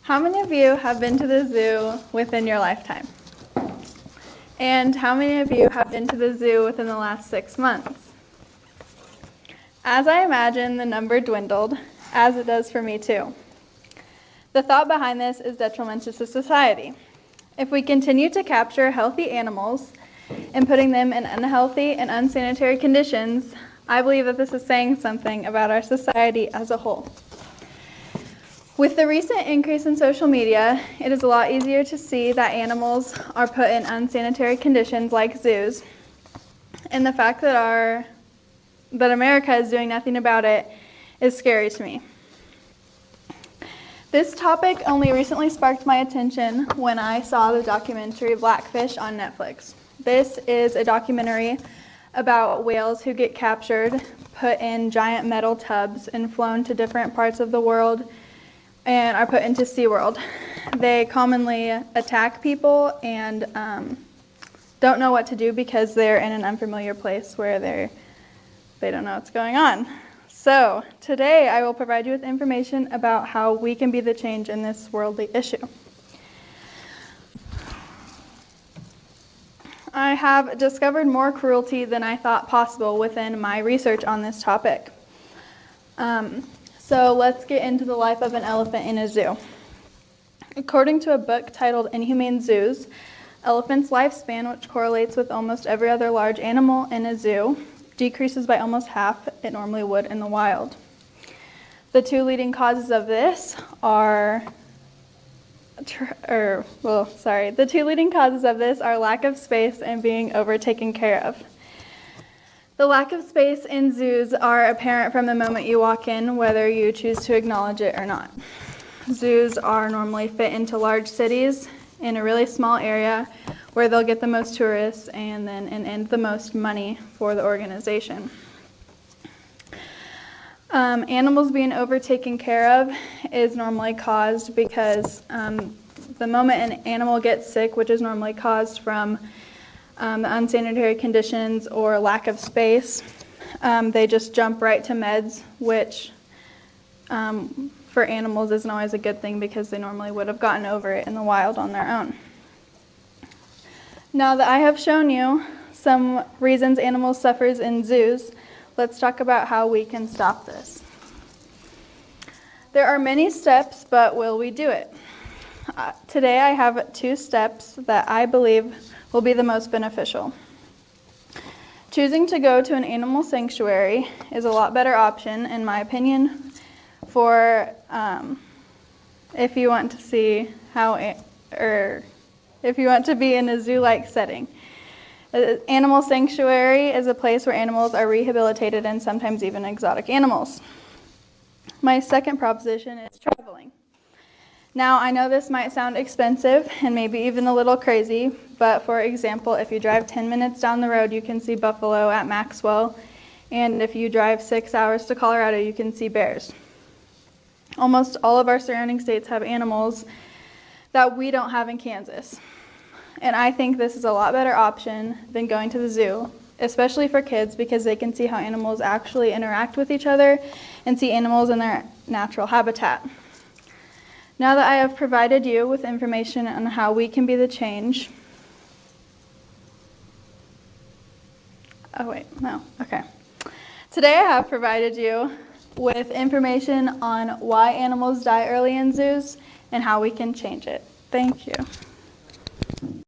How many of you have been to the zoo within your lifetime? And how many of you have been to the zoo within the last 6 months? As I imagine, the number dwindled, as it does for me too. The thought behind this is detrimental to society. If we continue to capture healthy animals and putting them in unhealthy and unsanitary conditions, I believe that this is saying something about our society as a whole. With the recent increase in social media, it is a lot easier to see that animals are put in unsanitary conditions like zoos, and the fact that America is doing nothing about it is scary to me. This topic only recently sparked my attention when I saw the documentary Blackfish on Netflix. This is a documentary about whales who get captured, put in giant metal tubs, and flown to different parts of the world and are put into SeaWorld. They commonly attack people and don't know what to do because they're in an unfamiliar place where they don't know what's going on. So today I will provide you with information about how we can be the change in this worldly issue. I have discovered more cruelty than I thought possible within my research on this topic. So let's get into the life of an elephant in a zoo. According to a book titled Inhumane Zoos, elephants' lifespan, which correlates with almost every other large animal in a zoo, decreases by almost half it normally would in the wild. The two leading causes of this are lack of space and being overtaken care of. The lack of space in zoos are apparent from the moment you walk in, whether you choose to acknowledge it or not. Zoos are normally fit into large cities in a really small area where they'll get the most tourists and the most money for the organization. Animals being overtaken care of is normally caused because the moment an animal gets sick, which is normally caused from the unsanitary conditions or lack of space, they just jump right to meds, which for animals isn't always a good thing because they normally would have gotten over it in the wild on their own. Now that I have shown you some reasons animals suffer in zoos, let's talk about how we can stop this. There are many steps, but will we do it? Today I have 2 steps that I believe will be the most beneficial. Choosing to go to an animal sanctuary is a lot better option, in my opinion, for if you want to see if you want to be in a zoo-like setting. An animal sanctuary is a place where animals are rehabilitated and sometimes even exotic animals. My second proposition is traveling. Now, I know this might sound expensive and maybe even a little crazy, but for example, if you drive 10 minutes down the road, you can see buffalo at Maxwell, and if you drive 6 hours to Colorado, you can see bears. Almost all of our surrounding states have animals that we don't have in Kansas, and I think this is a lot better option than going to the zoo, especially for kids, because they can see how animals actually interact with each other and see animals in their natural habitat. Now that I have provided you with information on how we can be the change. Today I have provided you with information on why animals die early in zoos and how we can change it. Thank you.